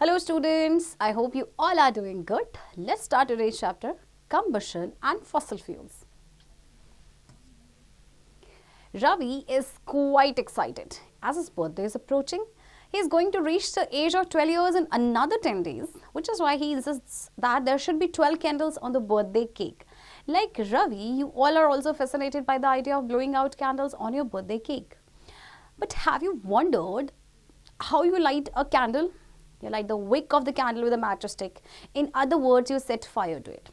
Hello students, I hope you all are doing good. Let's start today's chapter, combustion and fossil fuels. Ravi is quite excited as his birthday is approaching. He is going to reach the age of 12 years in another 10 days, which is why he insists that there should be 12 candles on the birthday cake. Like Ravi, you all are also fascinated by the idea of blowing out candles on your birthday cake. But have you wondered how you light a candle? You light the wick of the candle with a matchstick. In other words, you set fire to it.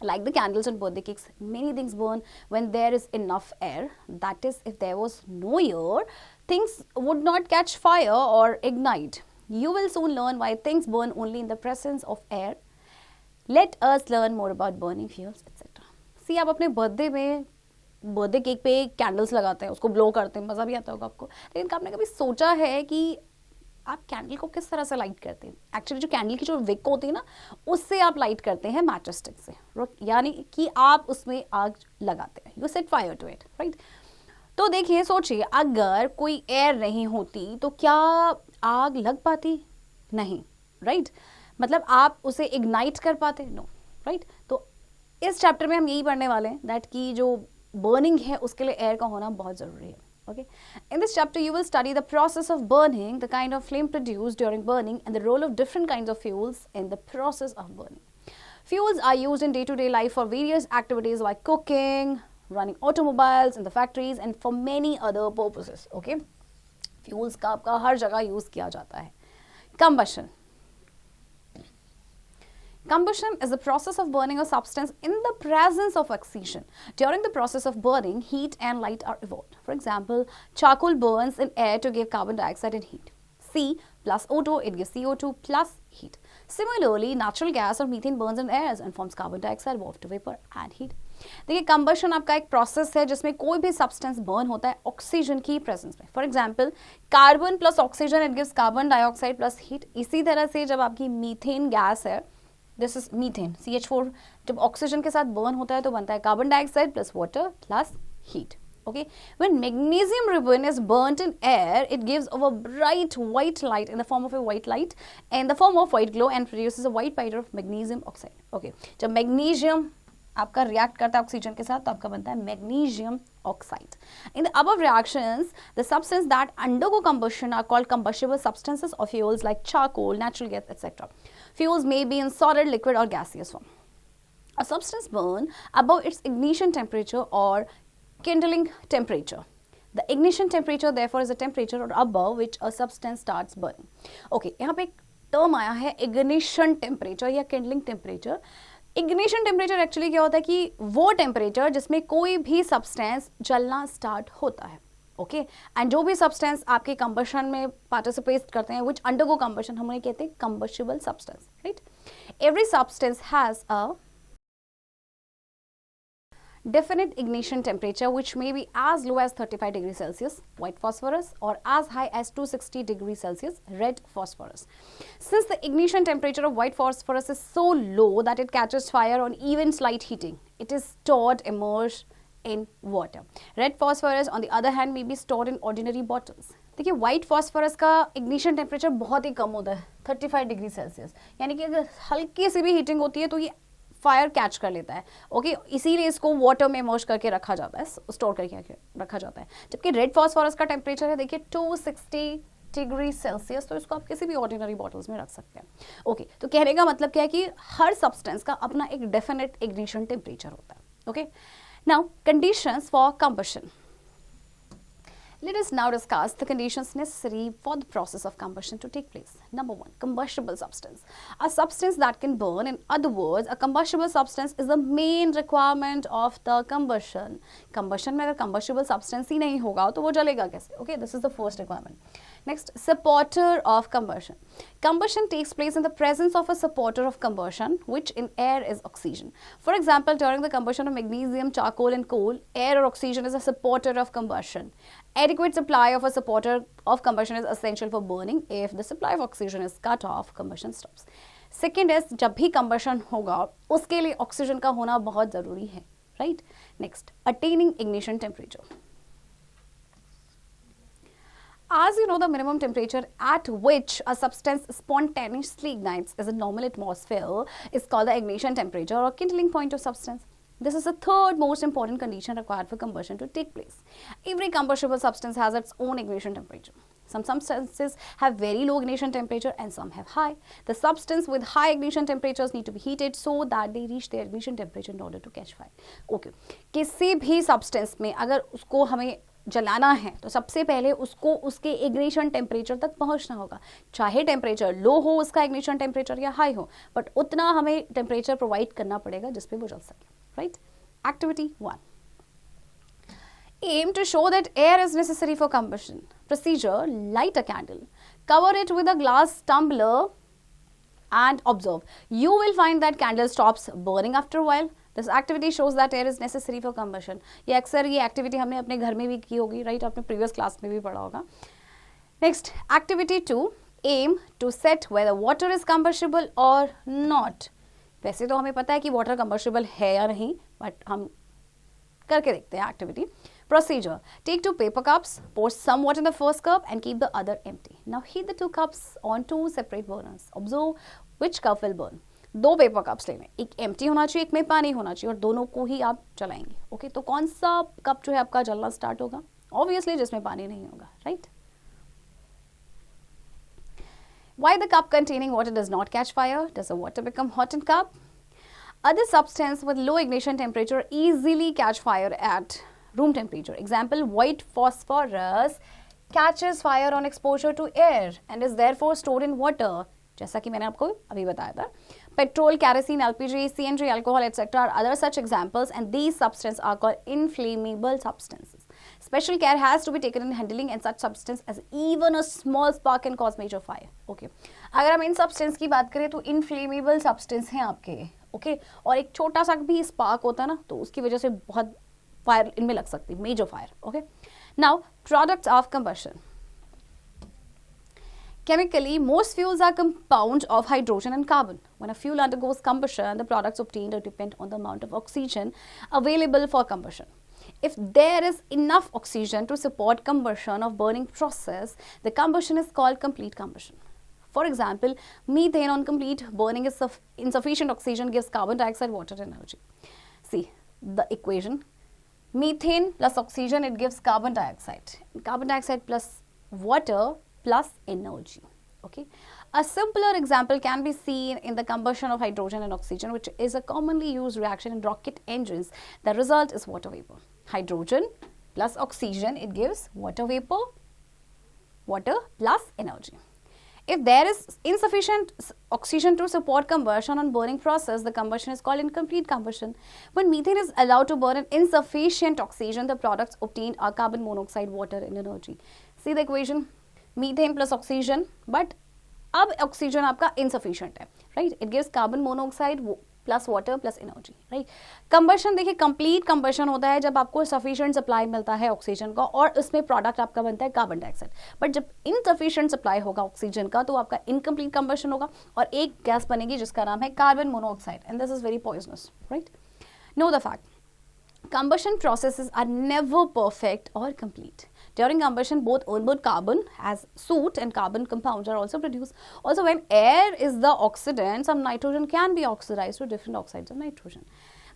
Like the candles on birthday cakes, many things burn when there is enough air. That is, if there was no air, things would not catch fire or ignite. You will soon learn why things burn only in the presence of air. Let us learn more about burning fuels, etc. See, आप अपने birthday cake पे candles लगाते हैं, उसको blow करते हैं, मज़ा भी आता होगा आपको. लेकिन आपने कभी सोचा है कि आप कैंडल को किस तरह से लाइट करते हैं? एक्चुअली जो कैंडल की जो विक होती है ना, उससे आप लाइट करते हैं मैच स्टिक से, यानी कि आप उसमें आग लगाते हैं. You set fire to it, right? तो देखिए, सोचिए, अगर कोई एयर नहीं होती तो क्या आग लग पाती? नहीं, राइट? मतलब आप उसे इग्नाइट कर पाते? No, right? तो इस चैप्टर में हम यही पढ़ने वाले हैं दैट कि जो बर्निंग है उसके लिए एयर का होना बहुत ज़रूरी है. Okay. In this chapter, you will study the process of burning, the kind of flame produced during burning, and the role of different kinds of fuels in the process of burning. Fuels are used in day-to-day life for various activities like cooking, running automobiles in the factories, and for many other purposes. Okay. Fuels का आपका हर जगह use किया जाता है. Combustion. Combustion is the process of burning a substance in the presence of oxygen. During the process of burning, heat and light are evolved. For example, charcoal burns in air to give carbon dioxide and heat. C plus O2, it gives CO2 plus heat. Similarly, natural gas or methane burns in air and forms carbon dioxide, water vapor and heat. देखिए, combustion आपका एक process है जिसमें कोई भी substance burn होता है oxygen की प्रेजेंस में. For example, carbon plus oxygen it gives carbon dioxide plus heat. इसी तरह से जब आपकी मीथेन गैस है, दिस इज मीथेन, CH4, जब ऑक्सीजन के साथ बर्न होता है तो बनता है carbon dioxide plus water plus heat. Okay, when magnesium ribbon is burnt in air, it gives off a bright white light in the form of a white light and the form of white glow and produces a white powder of magnesium oxide. Okay, जब magnesium आपका react करता है oxygen के साथ तो आपका बनता है magnesium oxide. In the above reactions, the substances that undergo combustion are called combustible substances of fuels like charcoal, natural gas, etc. Fuels may be in solid, liquid, or gaseous form. A substance burn above its ignition temperature or kindling temperature. The ignition temperature, therefore, is the temperature or above which a substance starts burning. Okay, यहाँ पे एक term आया है ignition temperature या kindling temperature. Ignition temperature actually क्या होता है कि वो टेम्परेचर जिसमें कोई भी सब्सटेंस जलना स्टार्ट होता है. ओके, एंड जो भी सब्सटेंस आपके कंबशन में पार्टिसिपेट करते हैं विच अंडरगो कंबशन, हम उन्हें कहते हैं combustible substance, right? Every substance has a definite ignition temperature which may be as low as 35 degrees Celsius, white phosphorus, or as high as 260 degrees Celsius, red phosphorus. Since the ignition temperature of white phosphorus is so low that it catches fire on even slight heating, it is stored immersed in water. Red phosphorus, on the other hand, may be stored in ordinary bottles. देखिए, white phosphorus का ignition temperature बहुत ही कम होता है, 35 degree Celsius, यानी कि अगर हल्की सी भी हीटिंग होती है तो ये फायर कैच कर लेता है. ओके, इसीलिए इसको वाटर में इमर्ज करके रखा जाता है, स्टोर करके रखा जाता है. जबकि रेड फॉस्फोरस का टेम्परेचर है, देखिए, 260 डिग्री सेल्सियस, तो इसको आप किसी भी ऑर्डिनरी बॉटल्स में रख सकते हैं. ओके, तो कहने का मतलब क्या है कि हर सब्सटेंस का अपना एक डेफिनेट इग्निशन टेम्परेचर होता है. Okay, now conditions for combustion. Let us now discuss the conditions necessary for the process of combustion to take place. Number 1, combustible substance. A substance that can burn. In other words, a combustible substance is the main requirement of the combustion. Combustion में अगर combustible substance ही नहीं होगा तो वो जलेगा कैसे? Okay, this is the first requirement. Next, supporter of combustion. Combustion takes place in the presence of a supporter of combustion, which in air is oxygen. For example, during the combustion of magnesium, charcoal, and coal, air or oxygen is a supporter of combustion. Adequate supply of a supporter of combustion is essential for burning. If the supply of oxygen is cut off, combustion stops. Second is, जब भी combustion होगा उसके लिए oxygen का होना बहुत ज़रूरी है, right? Next, attaining ignition temperature. As you know, the minimum temperature at which a substance spontaneously ignites as a normal atmosphere is called the ignition temperature or kindling point of substance. This is the third most important condition required for combustion to take place. Every combustible substance has its own ignition temperature. Some substances have very low ignition temperature and some have high. The substance with high ignition temperatures need to be heated so that they reach their ignition temperature in order to catch fire. Okay. किसी भी substance में अगर उसको हमें जलाना है तो सबसे पहले उसको उसके इग्निशन टेम्परेचर तक पहुंचना होगा, चाहे टेम्परेचर लो हो उसका इग्निशन टेम्परेचर या हाई हो, बट उतना हमें टेम्परेचर प्रोवाइड करना पड़ेगा जिसपे वो जल सके. Right. Activity 1. Aim to show that air is necessary for combustion. Procedure: light a candle, cover it with a glass tumbler and observe. You will find that candle stops burning after a while. This activity shows that air is necessary for combustion. ये अक्सर ये activity हमने अपने घर में भी की होगी, राइट, आपने प्रीवियस क्लास में भी पढ़ा होगा. Next, activity 2. Aim to set whether water is combustible or not. वैसे तो हमें पता है कि वाटर कंबस्टिबल है या नहीं, बट हम करके देखते हैं activity. Procedure: take 2 paper cups, pour some water in the first cup and keep the other empty. Now heat the 2 cups on 2 separate burners. Observe which cup will burn. 2 paper cups लेने, एक empty होना चाहिए, एक में पानी होना चाहिए और दोनों को ही आप जलाएंगे. ओके, तो कौन सा कप जो है आपका जलना स्टार्ट होगा? ऑब्वियसली जिसमें पानी नहीं होगा, right. Why the cup containing water does not catch fire? Does the water become hot in cup? Other substances with low ignition temperature easily catch fire at room temperature. Example: white phosphorus catches fire on exposure to air and is therefore stored in water. जैसा कि मैंने आपको अभी बताया था. Petrol, kerosene, LPG, CNG, alcohol, etc. are other such examples, and these substances are called inflammable substances. Special care has to be taken in handling and such substance as even a small spark can cause major fire. Okay. अगर हम इन substance की बात करें तो inflammable substance हैं आपके, okay? और एक छोटा सा भी spark होता है ना, तो उसकी वजह से बहुत fire इनमें लग सकती है, major fire. Okay. Now, products of combustion. Chemically, most fuels are compounds of hydrogen and carbon. When a fuel undergoes combustion, the products obtained depend on the amount of oxygen available for combustion. If there is enough oxygen to support combustion of burning process, the combustion is called complete combustion. For example, methane on complete burning is insufficient oxygen gives carbon dioxide, water, and energy. See the equation. Methane plus oxygen, it gives carbon dioxide. Carbon dioxide plus water plus energy. Okay. A simpler example can be seen in the combustion of hydrogen and oxygen, which is a commonly used reaction in rocket engines. The result is water vapor. Hydrogen plus oxygen, it gives water vapor, water plus energy. If there is insufficient oxygen to support combustion on burning process, the combustion is called incomplete combustion. When methane is allowed to burn in insufficient oxygen, the products obtained are carbon monoxide, water, and energy. See the equation? Methane plus oxygen, but अब oxygen आपका insufficient है, right? It gives carbon monoxide plus water plus energy, right? Combustion देखिए, complete combustion होता है जब आपको sufficient supply मिलता है ऑक्सीजन का और उसमें प्रोडक्ट आपका बनता है कार्बन डाइऑक्साइड. बट जब इनसफिशिएंट सप्लाई होगा ऑक्सीजन का तो आपका इनकम्प्लीट कंबशन होगा और एक गैस बनेगी जिसका नाम है carbon monoxide, and this is very poisonous, right? Know the fact, combustion processes are never perfect or complete. During combustion, both onboard carbon as soot and carbon compounds are also produced. Also, when air is the oxidant, some nitrogen can be oxidized to different oxides of nitrogen.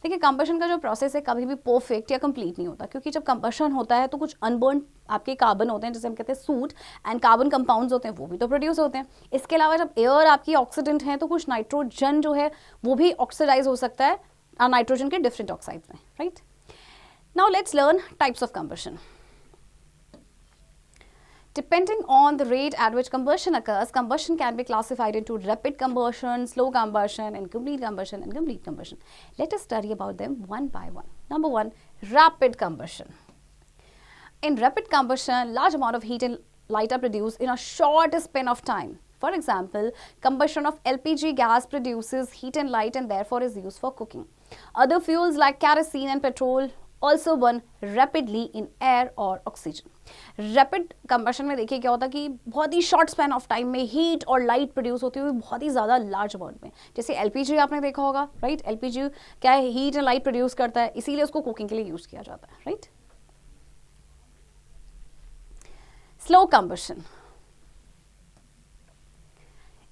देखिए, combustion का जो process है कभी भी perfect या complete नहीं होता, क्योंकि जब कंबशन होता है तो कुछ अनबर्न आपके कार्बन होते हैं, जैसे हम कहते हैं सूट, एंड कार्बन कंपाउंड्स होते हैं, वो भी तो प्रोड्यूस होते हैं. इसके अलावा जब एयर आपकी ऑक्सीडेंट है तो कुछ नाइट्रोजन जो है वो भी ऑक्सीडाइज हो सकता है नाइट्रोजन के डिफरेंट ऑक्साइड्स में, right? Now let's learn types of combustion. Depending on the rate at which combustion occurs, combustion can be classified into rapid combustion, slow combustion, incomplete combustion, and complete combustion. Let us study about them one by one. Number 1, rapid combustion. In rapid combustion, large amount of heat and light are produced in a short span of time. For example, combustion of LPG gas produces heat and light and therefore is used for cooking. Other fuels like kerosene and petrol also burn rapidly in air or oxygen. Rapid combustion में देखिए क्या होता है कि बहुत ही short span of time में heat और light produce होती हुई बहुत ही ज़्यादा लार्ज अमाउंट में. जैसे एलपीजी आपने देखा होगा, राइट? एलपीजी क्या है, हीट एंड लाइट प्रोड्यूस करता है, इसीलिए उसको कुकिंग के लिए यूज किया जाता है, right? Slow combustion.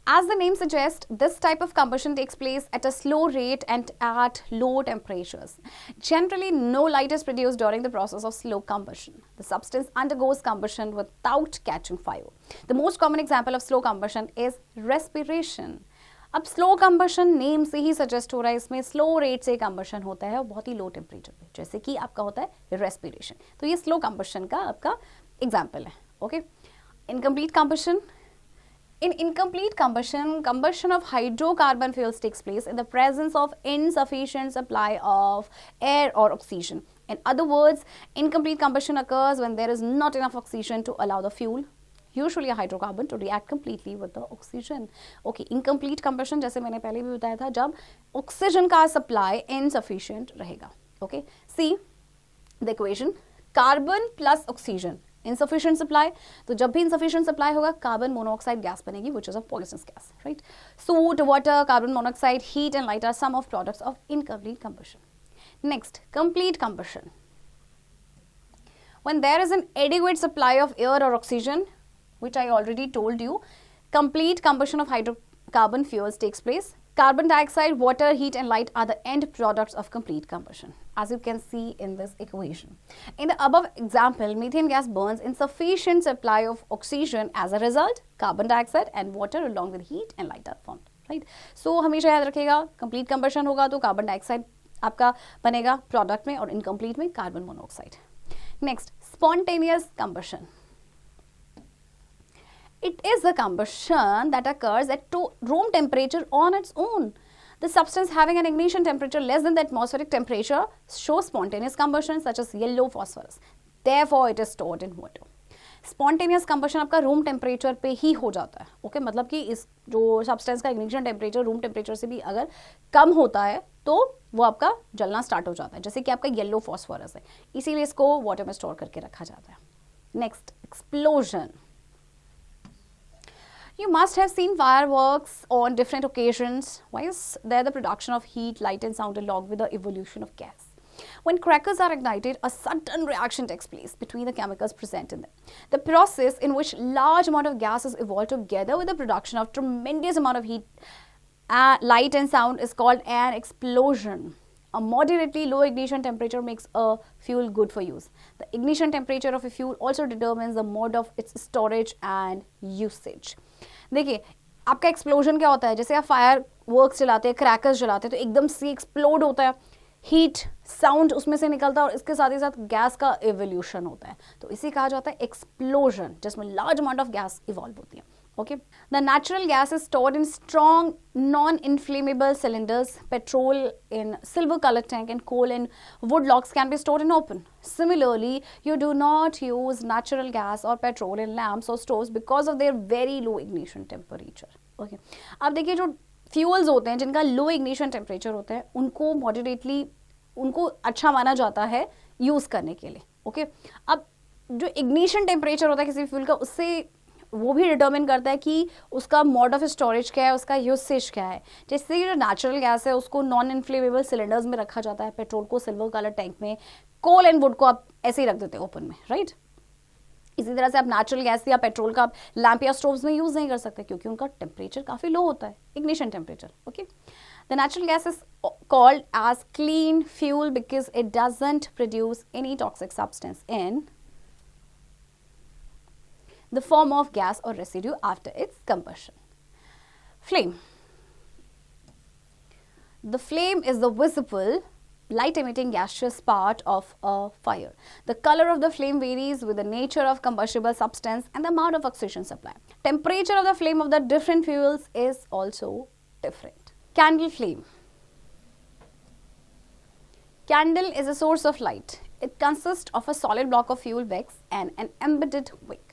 As the name suggests, this type of combustion takes place at a slow rate and at low temperatures. Generally, no light is produced during the process of slow combustion. The substance undergoes combustion without catching fire. The most common example of slow combustion is respiration. अब slow combustion name से ही suggest हो रहा है, इसमें slow rate से combustion होता है और बहुत ही लो टेम्परेचर पे, जैसे कि आपका होता है रेस्पिरेशन. तो ये स्लो कम्बशन का आपका एग्जाम्पल है. Okay. Incomplete combustion. In incomplete combustion, combustion of hydrocarbon fuels takes place in the presence of insufficient supply of air or oxygen. In other words, incomplete combustion occurs when there is not enough oxygen to allow the fuel, usually a hydrocarbon, to react completely with the oxygen. Okay, incomplete combustion जैसे मैंने पहले भी बताया था, जब oxygen का supply insufficient रहेगा. Okay, see the equation: carbon plus oxygen. Insufficient supply, तो जब भी insufficient supply होगा कार्बन मोनोऑक्साइड गैस बनेगी, which is a poisonous gas, right? Soot, water, carbon monoxide, heat and light are some of products of incomplete combustion. Next, complete combustion. When there is an adequate supply of air or oxygen, which I already told you, complete combustion of hydrocarbon fuels takes place. Carbon dioxide, water, heat and light are the end products of complete combustion, as you can see in this equation. In the above example, methane gas burns insufficient supply of oxygen. As a result, carbon dioxide and water along with heat and light are formed, right? So हमेशा याद रखिएगा, complete combustion होगा तो carbon dioxide आपका बनेगा product में और incomplete में carbon monoxide. Next, spontaneous combustion. It is a combustion that occurs at room temperature on its own. The substance having an ignition temperature less than the atmospheric temperature shows spontaneous combustion, such as yellow phosphorus. Therefore, it is stored in water. Spontaneous combustion आपका room temperature पे ही हो जाता है. Okay, मतलब कि इस जो substance का ignition temperature room temperature से भी अगर कम होता है तो वो आपका जलना start हो जाता है, जैसे कि आपका yellow phosphorus है. इसीलिए इसको water में store करके रखा जाता है. Next, explosion. You must have seen fireworks on different occasions. Why is there the production of heat, light and sound along with the evolution of gas? When crackers are ignited, a sudden reaction takes place between the chemicals present in them. The process in which large amount of gases evolve together with the production of tremendous amount of heat, light and sound is called an explosion. A moderately low ignition temperature makes a fuel good for use. The ignition temperature of a fuel also determines the mode of its storage and usage. देखिए आपका explosion क्या होता है, जैसे आप fire works चलाते हैं, crackers जलाते हैं तो एकदम से एक्सप्लोड होता है, हीट साउंड उसमें से निकलता है और इसके साथ ही साथ गैस का एवोल्यूशन होता है, तो इसे कहा जाता है एक्सप्लोजन, जिसमें large amount of gas evolve होती है. Okay, the natural gas is stored in strong non-inflammable cylinders. Petrol in silver-colored tank and coal in wood logs can be stored in open. Similarly, you do not use natural gas or petrol in lamps or stoves because of their very low ignition temperature. Okay, अब देखिए जो fuels होते हैं जिनका लो ignition temperature होता है उनको moderately उनको अच्छा माना जाता है यूज़ करने के लिए. ओके, अब जो इग्निशन टेम्परेचर होता है किसी फ्यूल का उससे वो भी डिटर्मिन करता है कि उसका मोड ऑफ स्टोरेज क्या है, उसका यूसेज क्या है. जैसे कि जो नेचुरल गैस है उसको नॉन इन्फ्लेमेबल सिलेंडर्स में रखा जाता है, पेट्रोल को सिल्वर कलर टैंक में, कोल एंड वुड को आप ऐसे ही रख देते हैं ओपन में, राइट. इसी तरह से आप नेचुरल गैस या पेट्रोल का लैंप या स्टोव्स में यूज नहीं कर सकते क्योंकि उनका टेम्परेचर काफी लो होता है, ignition temperature. Okay, the natural gas is called as clean fuel because it doesn't produce any toxic substance in the form of gas or residue after its combustion. Flame. The flame is the visible light emitting gaseous part of a fire. The color of the flame varies with the nature of combustible substance and the amount of oxygen supply. Temperature of the flame of the different fuels is also different. Candle flame. Candle is a source of light. It consists of a solid block of fuel wax and an embedded wick.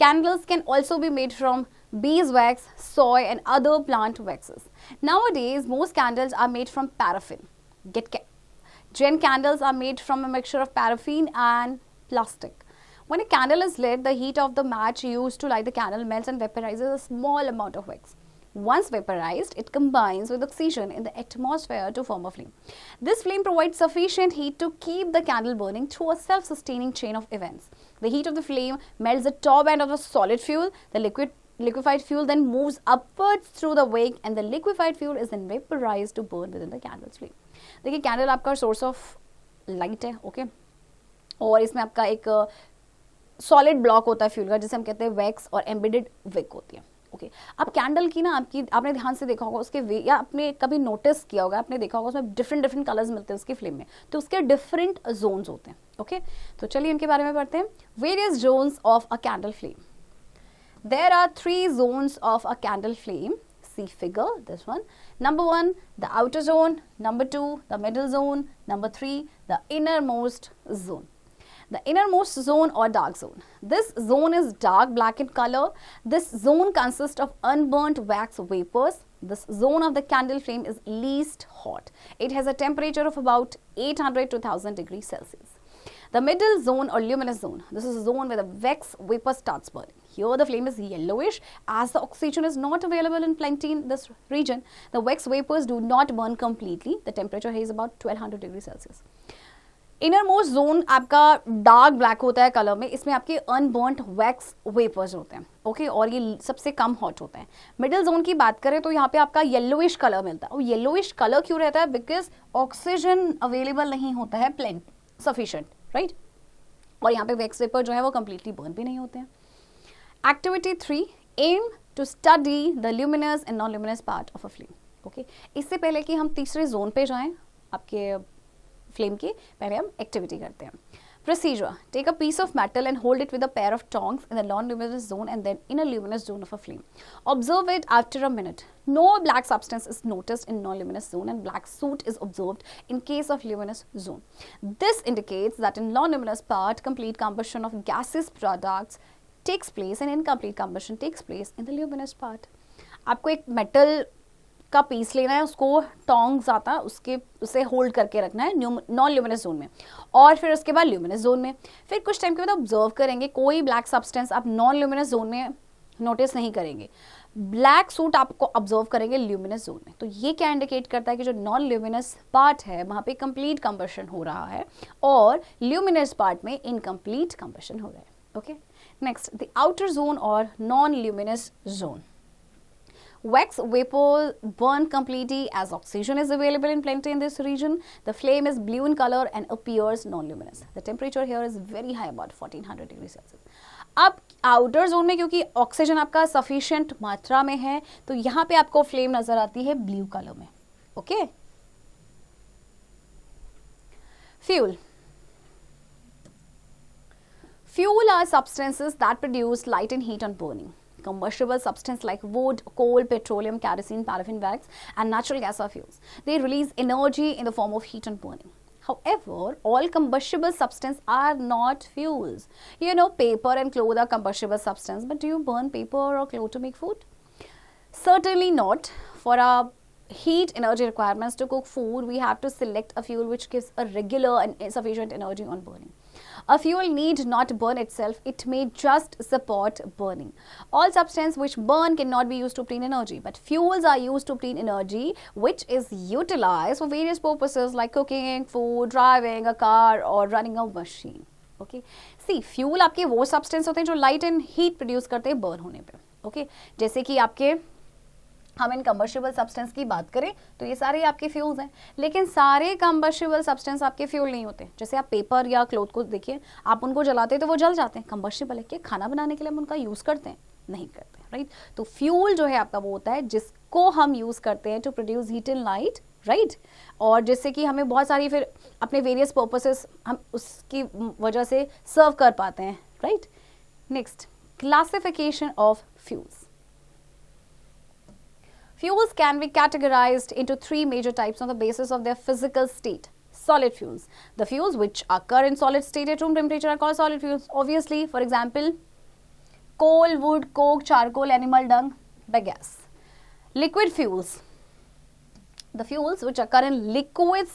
Candles can also be made from beeswax, soy and other plant waxes. Nowadays, most candles are made from paraffin. Gen candles are made from a mixture of paraffin and plastic. When a candle is lit, the heat of the match used to light the candle melts and vaporizes a small amount of wax. Once vaporized, it combines with oxygen in the atmosphere to form a flame. This flame provides sufficient heat to keep the candle burning through a self-sustaining chain of events. The heat of the flame melts the top end of the solid fuel. The liquefied fuel then moves upwards through the wick, and the liquefied fuel is then vaporized to burn within the candle's flame. देखिए candle आपका source of light है, okay, और इसमें आपका एक solid block होता है fuel का, जिसे हम कहते हैं वैक्स, और एम्बेडेड विक होती है, ओके। अब कैंडल की ना आपने ध्यान से देखा होगा उसके या आपने कभी नोटिस किया होगा, आपने देखा होगा उसमें डिफरेंट कलर्स मिलते हैं उसकी फ्लेम में, तो उसके डिफरेंट जोन्स होते हैं, ओके। तो चलिए इनके बारे में पढ़ते हैं। Various zones of a candle flame. There are 3 zones of a candle flame. See figure, this one. Number 1, the outer zone. Number 2, the middle zone. Number 3, the innermost zone. The innermost zone or dark zone. This zone is dark black in color. This zone consists of unburnt wax vapors. This zone of the candle flame is least hot. It has a temperature of about 800 to 1000 degrees Celsius. The middle zone or luminous zone. This is a zone where the wax vapor starts burning. Here the flame is yellowish as the oxygen is not available in plenty in this region. The wax vapors do not burn completely. The temperature here is about 1200 degrees Celsius. Innermost zone आपका dark black होता है colour में, इसमें आपके अनबर्न्ट wax vapours होते हैं, okay, और ये सबसे कम हॉट होता है। मिडिल जोन की बात करें तो यहाँ पे आपका येलोइश कलर मिलता है, और येलोइश कलर क्यों रहता है? बिकॉज ऑक्सीजन अवेलेबल नहीं होता है सफिशिएंट, राइट, और यहाँ पे वैक्स वेपर जो है वो कंप्लीटली बर्न भी नहीं होते हैं। Activity 3, aim to study the luminous and non luminous part of a flame, okay. इससे पहले कि हम तीसरे जोन पे जाएं आपके फ्लेम की, पहले हम एक्टिविटी करते हैं। Procedure: take a piece of metal and hold it with a pair of tongs in the non-luminous zone and then in a luminous zone of a flame. Observe it after a minute. No black substance is noticed in non-luminous zone and black soot is observed in case of luminous zone. This indicates that in non-luminous part, complete combustion of gaseous products takes place and incomplete combustion takes place in the luminous part. आपको एक metal का piece लेना है, उसको tongs आता है उसे hold करके रखना है नॉन ल्यूमिनस जोन में, और फिर उसके बाद ल्यूमिनस जोन में। फिर कुछ टाइम के बाद ऑब्जर्व करेंगे, कोई ब्लैक सब्सटेंस आप नॉन ल्यूमिनस जोन में नोटिस नहीं करेंगे, ब्लैक सूट आपको ऑब्जर्व करेंगे ल्यूमिनस जोन में। तो ये क्या इंडिकेट करता है कि जो नॉन ल्यूमिनस पार्ट है वहाँ पे कंप्लीट कंबशन हो रहा है और ल्यूमिनस पार्ट में इनकम्प्लीट कंबशन हो रहा है, okay. Next, the outer zone और non luminous zone. Wax vapor burn completely as oxygen is available in plenty in this region. The flame is blue in color and appears non-luminous. The temperature here is very high, about 1400 degrees Celsius. अब outer zone में क्योंकि oxygen आपका sufficient मात्रा में है तो यहाँ पे आपको फ्लेम नजर आती है ब्लू कलर में, okay. Fuel. Fuel are substances that produce light and heat on burning. Combustible substances like wood, coal, petroleum, kerosene, paraffin wax, and natural gas are fuels. They release energy in the form of heat on burning. However, all combustible substances are not fuels. You know, paper and cloth are combustible substances, but do you burn paper or cloth to make food? Certainly not. For our heat energy requirements to cook food, we have to select a fuel which gives a regular and sufficient energy on burning. A fuel need not burn itself, it may just support burning. All substances which burn cannot be used to obtain energy, but fuels are used to obtain energy which is utilized for various purposes like cooking, food, driving a car or running a machine. Okay. See, fuel आपके वो substance होते हैं जो light and heat produce करते हैं burn होने पे. Okay. जैसे कि आपके हम इन कंबस्टिबल सब्सटेंस की बात करें तो ये सारे आपके फ्यूल्स हैं, लेकिन सारे कंबस्टिबल सब्सटेंस आपके फ्यूल नहीं होते। जैसे आप पेपर या क्लोथ को देखिए, आप उनको जलाते हैं तो वो जल जाते हैं, कंबस्टिबल है। क्या खाना बनाने के लिए हम उनका यूज़ करते हैं? नहीं करते, राइट। तो फ्यूल जो है आपका वो होता है जिसको हम यूज़ करते हैं to produce heat and light, right, और जिससे कि हमें बहुत सारी फिर अपने वेरियस पर्पसेस हम उसकी वजह से सर्व कर पाते हैं, right. Next, classification of fuels. Fuels can be categorized into three major types on the basis of their physical state. Solid fuels. The fuels which occur in solid state at room temperature are called solid fuels. Obviously, for example, coal, wood, coke, charcoal, animal dung, bagasse. Liquid fuels. The fuels which occur in liquid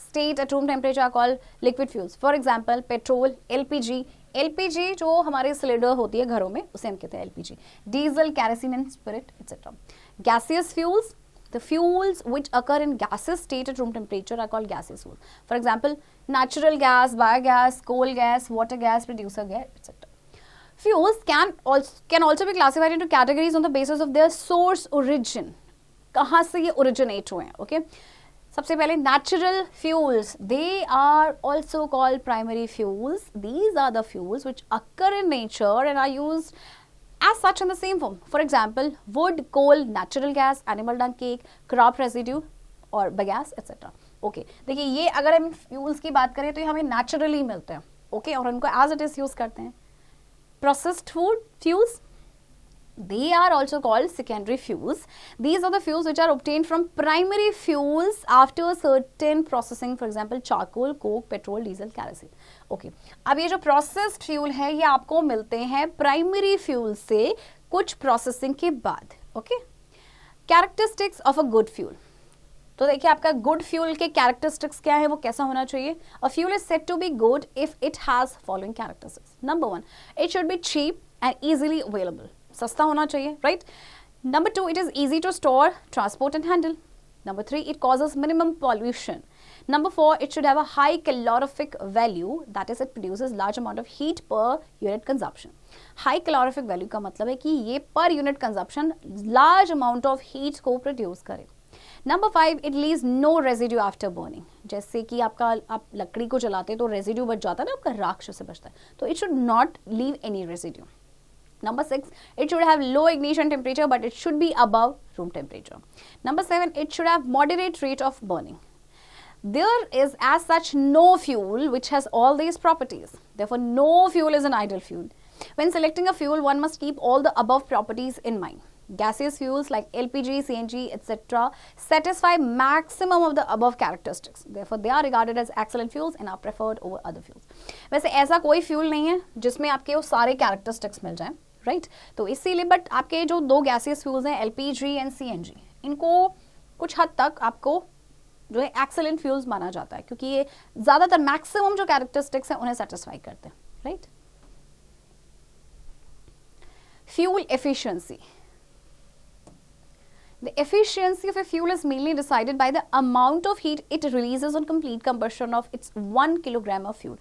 state at room temperature are called liquid fuels. For example, petrol, LPG, LPG जो हमारे cylinder होती है घरों में, उसे हम कहते हैं LPG. Diesel, kerosene and spirit etcetera. Gaseous fuels, the fuels which occur in gaseous state at room temperature are called gaseous fuel. For example, natural gas, biogas, coal gas, water gas, producer gas, etc. Fuels can also be classified into categories on the basis of their source origin. कहाँ से ये originate हुए हैं, okay? सबसे पहले natural fuels, they are also called primary fuels. These are the fuels which occur in nature and are used as such in the same form. For example, wood, coal, natural gas, animal dung cake, crop residue और bagasse etc. Okay, देखिए ये अगर हम fuels की बात करें तो ये हमें नेचुरली मिलते हैं, ओके, और उनको एज इट इज यूज करते हैं. Processed food fuels, they are also called secondary fuels. These are the fuels which are obtained from primary fuels after certain processing, for example charcoal, coke, petrol, diesel, kerosene. Okay, अब ये जो processed fuel है ये आपको मिलते हैं primary fuel से कुछ processing के बाद. Okay, characteristics of a good fuel. तो देखिए आपका गुड फ्यूल के कैरेक्टरिस्टिक्स क्या है, वो कैसा होना चाहिए. A fuel is said to be good if it has following characteristics. Number 1, it should be cheap and easily available. सस्ता होना चाहिए, right. Number 2, it is easy to store, transport and handle. Number 3, it causes minimum pollution. Number 4, it should have a high calorific value, that is it produces large amount of heat per unit consumption. High calorific value का मतलब है कि ये per unit consumption large amount of heat को produce करे. Number 5, it leaves no residue after burning. जैसे कि आप लकड़ी को जलाते हैं तो residue बच जाता है ना, आपका राख से बचता है, तो it should not leave any residue. Number 6, it should have low ignition temperature but it should be above room temperature. Number 7, it should have moderate rate of burning. There is as such no fuel which has all these properties. Therefore, no fuel is an ideal fuel. When selecting a fuel, one must keep all the above properties in mind. Gaseous fuels like LPG, CNG, etc. satisfy maximum of the above characteristics. Therefore, they are regarded as excellent fuels and are preferred over other fuels. वैसे ऐसा कोई fuel नहीं है जिसमें आपके वो सारे characteristics मिल जाएं, राइट. तो इसीलिए बट आपके जो दो गैसियस फ्यूल्स हैं LPG एंड CNG, इनको कुछ हद तक आपको जो है एक्सेलेंट फ्यूल्स माना जाता है क्योंकि ये ज्यादातर मैक्सिमम जो कैरेक्टरिस्टिक्स हैं उन्हें सेटिस्फाई करते हैं, right. Fuel efficiency. The efficiency of a fuel is mainly decided by the amount of heat it releases on complete combustion of its 1 kilogram of fuel,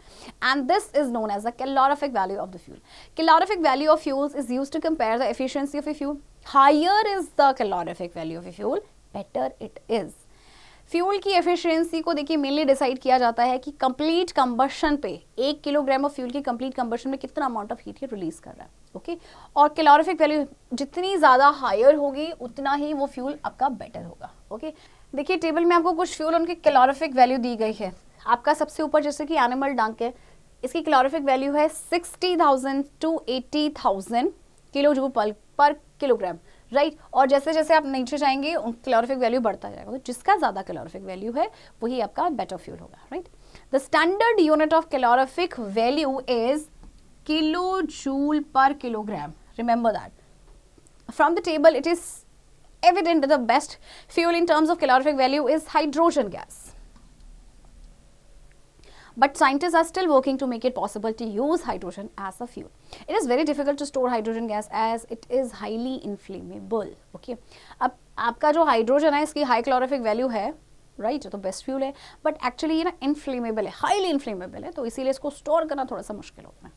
and this is known as the calorific value of the fuel. Calorific value of fuels is used to compare the efficiency of a fuel. Higher is the calorific value of a fuel, better it is. Fuel की efficiency को देखिए mainly decide किया जाता है कि complete combustion पे 1 kilogram of fuel की complete combustion में कितना अमाउंट ऑफ हीट रिलीज कर रहा है, ओके. और कैलोरिफिक वैल्यू जितनी ज़्यादा हायर होगी उतना ही वो फ्यूल आपका बेटर होगा, ओके. देखिए टेबल में आपको कुछ फ्यूल उनकी कैलोरिफिक वैल्यू दी गई है. आपका सबसे ऊपर जैसे कि एनिमल डंक है, इसकी कैलोरिफिक वैल्यू है 60,000 to 80,000 किलो जूल पर किलोग्राम, राइट. और जैसे जैसे आप नीचे जाएंगे कैलोरिफिक वैल्यू बढ़ता जाएगा, तो जिसका ज्यादा कैलोरिफिक वैल्यू है वही आपका बेटर फ्यूल होगा, right. The standard unit of calorific value is kilo joule पर kilogram. Remember that. From the table it is evident the best fuel in terms of calorific value is hydrogen gas. But scientists are still working to make it possible to use hydrogen as a fuel. It is very difficult to store hydrogen gas as it is highly inflammable. Okay. अब आपका जो hydrogen है इसकी high calorific value है, right, तो best fuel है, but actually ये ना इनफ्लेमेबल है, हाईली इनफ्लेमेबल है, तो इसीलिए इसको स्टोर करना थोड़ा सा मुश्किल होता है.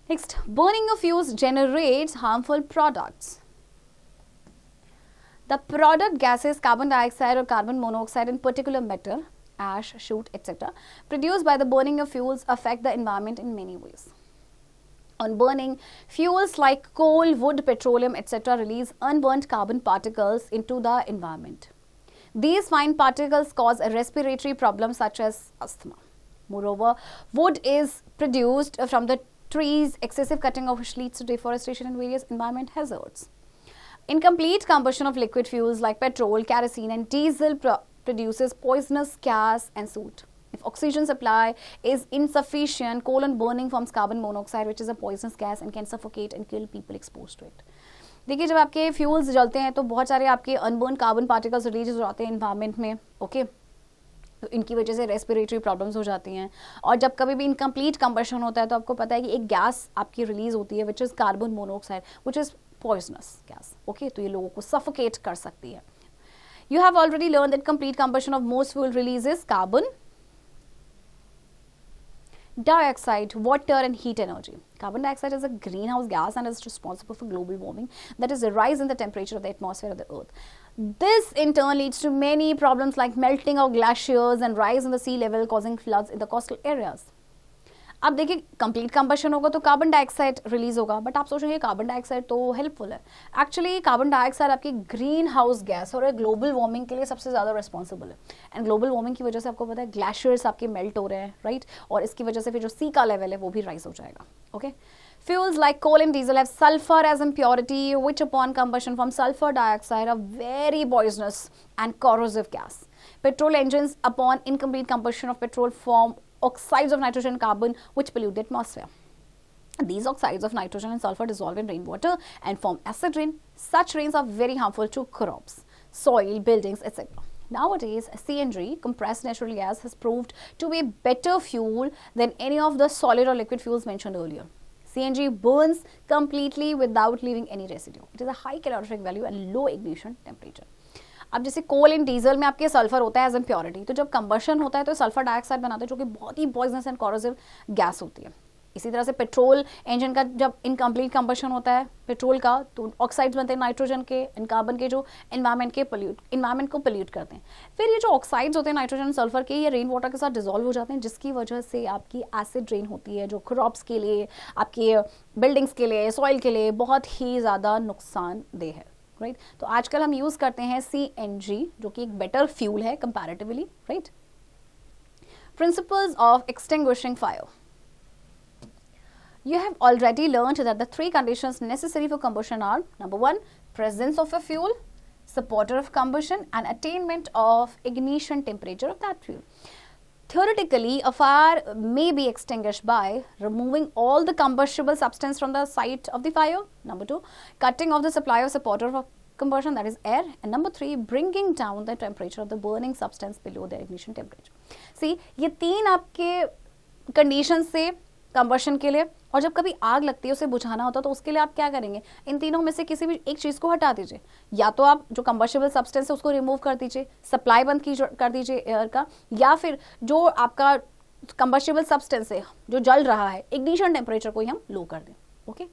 Next, burning of fuels generates harmful products. The product gases carbon dioxide or carbon monoxide in particular matter, ash, soot, etc. produced by the burning of fuels affect the environment in many ways. On burning, fuels like coal, wood, petroleum, etc. release unburnt carbon particles into the environment. These fine particles cause a respiratory problems such as asthma. Moreover, wood is produced from the trees, excessive cutting of which leads to deforestation and various environment hazards. Incomplete combustion of liquid fuels like petrol, kerosene and diesel produces poisonous gas and soot. If oxygen supply is insufficient, coal and burning forms carbon monoxide, which is a poisonous gas and can suffocate and kill people exposed to it. देखिए जब आपके fuels जलते हैं तो बहुत सारे आपके unburn carbon particles release हो जाते हैं इन्वायरमेंट में, ओके. तो इनकी वजह से रेस्पिरेटरी प्रॉब्लम्स हो जाती हैं। और जब कभी भी इनकम्प्लीट कंबशन होता है तो आपको पता है कि एक गैस आपकी रिलीज होती है which is carbon monoxide, which is poisonous gas. Okay, तो ये लोगों को सफोकेट कर सकती है। You have already learn that complete combustion of most fuel releases carbon dioxide, water and heat energy. Carbon dioxide is a greenhouse gas and is responsible for global warming, that is a rise in the temperature of the atmosphere of the earth. This in turn leads to many problems like melting of glaciers and rise in the sea level causing floods in the coastal areas. अब देखिए complete combustion होगा तो carbon dioxide release होगा, but आप सोचेंगे carbon dioxide तो helpful है। Actually carbon dioxide आपकी ग्रीन हाउस गैस और ग्लोबल वार्मिंग के लिए सबसे ज़्यादा रिस्पॉन्सिबल है। एंड ग्लोबल वार्मिंग की वजह से आपको पता है ग्लेशियर्स आपके मेल्ट हो रहे हैं, राइट, और इसकी वजह से फिर जो सी का लेवल है वो भी राइज हो जाएगा। Okay, fuels like coal and diesel have sulfur as impurity, which upon combustion form sulfur dioxide, a very poisonous and corrosive gas. Petrol engines upon incomplete combustion of petrol form oxides of nitrogen and carbon which pollute the atmosphere. These oxides of nitrogen and sulfur dissolve in rainwater and form acid rain. Such rains are very harmful to crops, soil, buildings, etc. Nowadays, CNG, compressed natural gas, has proved to be a better fuel than any of the solid or liquid fuels mentioned earlier. CNG burns completely without leaving any residue. It is a high calorific value and low ignition temperature. अब जैसे कोल and diesel में आपके sulphur होता है as impurity, तो जब combustion होता है तो सल्फर डाइऑक्साइड बनाते हैं जो कि बहुत ही पॉइजनस एंड कॉरोसिव गैस होती है। इसी तरह से पेट्रोल इंजन का जब इनकम्प्लीट कंबशन होता है पेट्रोल का तो ऑक्साइड्स बनते हैं नाइट्रोजन के एंड कार्बन के जो इन्वायरमेंट को पोल्यूट करते हैं। फिर ये जो ऑक्साइड्स होते हैं नाइट्रोजन सल्फर के, ये रेन वाटर के साथ डिजोल्व हो जाते हैं, जिसकी वजह से आपकी एसिड रेन होती है जो क्रॉप्स के लिए, आपके बिल्डिंग्स के लिए, सॉइल के लिए बहुत ही ज़्यादा नुकसानदेह है, राइट। तो आजकल हम यूज़ करते हैं CNG जो कि एक बेटर फ्यूल है comparatively, right. Principles of extinguishing fire. You have already learned that the three conditions necessary for combustion are: number one, presence of a fuel, supporter of combustion, and attainment of ignition temperature of that fuel. Theoretically, a fire may be extinguished by removing all the combustible substance from the site of the fire. Number two, cutting off the supply of supporter of combustion, that is air. And number three, bringing down the temperature of the burning substance below the ignition temperature. See, ये तीन आपके conditions से combustion के लिए, और जब कभी आग लगती है उसे बुझाना होता है तो उसके लिए आप क्या करेंगे, इन तीनों में से किसी भी एक चीज़ को हटा दीजिए। या तो आप जो कंबस्टिबल सब्सटेंस है उसको रिमूव कर दीजिए, सप्लाई बंद कर दीजिए एयर का, या फिर जो आपका कंबस्टिबल सब्सटेंस है जो जल रहा है इग्निशन टेम्परेचर को ही हम लो कर दें। Okay,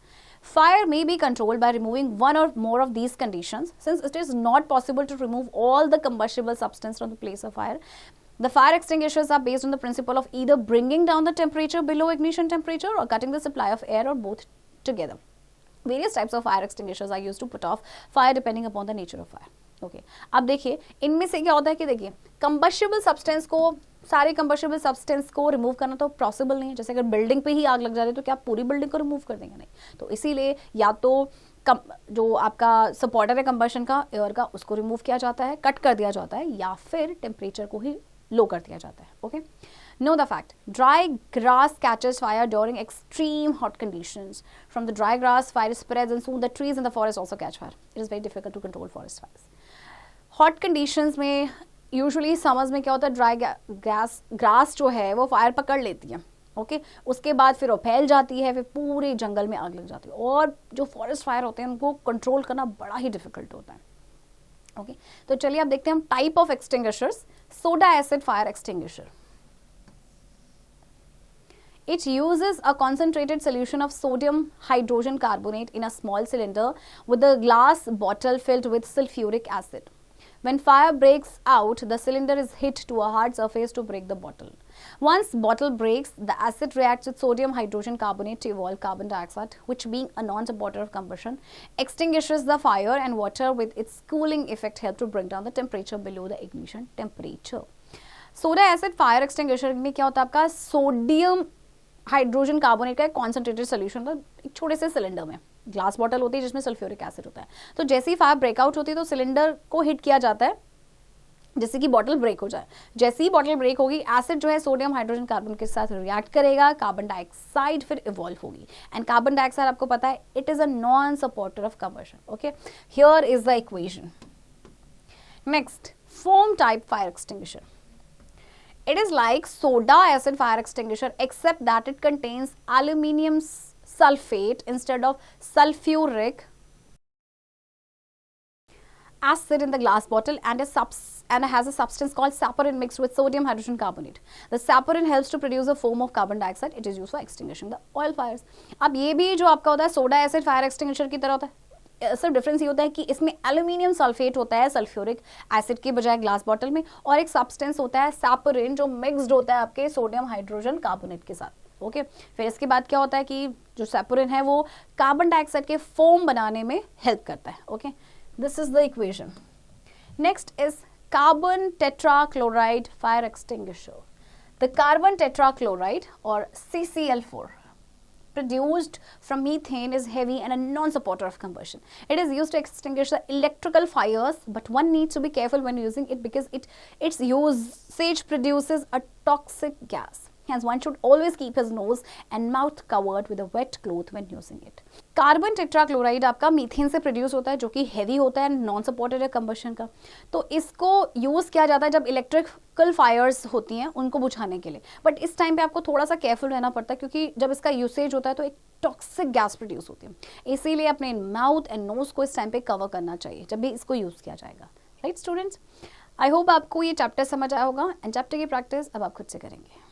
fire may be controlled by removing one or more of these conditions. Since it is not possible to remove all the combustible substance from the place of fire, the fire extinguishers are based on the principle of either bringing down the temperature below ignition temperature or cutting the supply of air, or both together. Various types of fire extinguishers are used to put off fire depending upon the nature of fire. Okay. अब देखिए इनमें से क्या होता है कि देखिए combustible substance को, सारे combustible substance को रिमूव करना तो पॉसिबल नहीं है। जैसे अगर बिल्डिंग पे ही आग लग जा रही है तो क्या आप पूरी बिल्डिंग को रिमूव कर देंगे? नहीं। तो इसीलिए या तो जो आपका सपोर्टर है कंबशन का, एयर का, उसको रिमूव किया जाता है, कट कर दिया जाता है, या फिर टेम्परेचर को ही लो कर दिया जाता है। Okay, know the fact, dry grass catches fire during extreme hot conditions. From the dry grass, fire spreads and soon the trees in the forest also catch fire. It is very difficult to control forest fires. Hot conditions में usually summers में क्या होता है, dry grass जो है वो fire पकड़ लेती है। ओके, उसके बाद फिर वो फैल जाती है, फिर पूरे जंगल में आग लग जाती है, और जो फॉरेस्ट फायर होते हैं उनको कंट्रोल करना बड़ा ही डिफिकल्ट होता है। ओके, तो चलिए अब देखते हैं हम type of extinguishers. Soda acid fire extinguisher, it uses a concentrated solution of sodium hydrogen carbonate in a small cylinder with a glass bottle filled with sulfuric acid. When fire breaks out, the cylinder is hit to a hard surface to break the bottle. Once bottle breaks, the acid reacts with sodium hydrogen carbonate to evolve carbon dioxide, which, being a non-supporter of combustion, extinguishes the fire, and water with its cooling effect help to bring down the temperature below the ignition temperature. Soda acid fire extinguisher में क्या होता है, आपका sodium hydrogen carbonate का एक concentrated solution था एक छोटे से सिलेंडर में, ग्लास बॉटल होती है जिसमें सल्फ्यूरिक एसिड होता है। तो जैसे ही फायर ब्रेकआउट होती है तो सिलेंडर को हिट किया जाता है जैसे कि बॉटल ब्रेक हो जाए। जैसे ही बॉटल ब्रेक होगी, एसिड जो है सोडियम हाइड्रोजन कार्बन के साथ रिएक्ट करेगा, कार्बन डाइऑक्साइड फिर इवॉल्व होगी, एंड कार्बन डाइऑक्साइड आपको पता है it is a non supporter of combustion. Okay, here is the equation. Next, foam type fire extinguisher. It is like soda acid fire extinguisher except that it contains aluminium sulfate instead of sulfuric acid in the glass bottle, and has a substance called saponin mixed with sodium hydrogen carbonate. The saponin helps to produce a foam of carbon dioxide. It is used for extinguishing the oil fires. अब ये भी जो आपका होता है soda acid fire extinguisher की तरह होता है, सिर्फ डिफरेंस ये होता है कि इसमें एल्यूमिनियम सल्फेट होता है सल्फ्यूरिक एसिड की बजाय ग्लास बॉटल में, और एक सब्सटेंस होता है सैपोरिन जो मिक्स्ड होता है आपके सोडियम हाइड्रोजन कार्बोनेट के साथ। ओके, फिर इसके बाद क्या होता है कि जो सैपोरिन है वो कार्बन डाइऑक्साइड के फोम बनाने में हेल्प करता है। Okay, this is the equation. Next is carbon tetrachloride fire extinguisher. The carbon tetrachloride or CCl4 produced from methane is heavy and a non-supporter of combustion. It is used to extinguish the electrical fires, but one needs to be careful when using it because its usage produces a toxic gas. Hence, one should always keep his nose and mouth covered with a wet cloth when using it. Carbon tetrachloride आपका methane से produce होता है जो कि heavy होता है, non supported है combustion का। तो इसको यूज़ किया जाता है जब इलेक्ट्रिकल फायर्स होती हैं उनको बुझाने के लिए, बट इस टाइम पे आपको थोड़ा सा केयरफुल रहना पड़ता है क्योंकि जब इसका यूसेज होता है तो एक टॉक्सिक गैस प्रोड्यूस होती है, इसीलिए अपने माउथ एंड नोज को इस टाइम पे कवर करना चाहिए जब भी इसको यूज़ किया जाएगा। राइट स्टूडेंट्स, आई होप आपको ये चैप्टर समझ आया होगा, एंड चैप्टर की प्रैक्टिस अब आप खुद से करेंगे।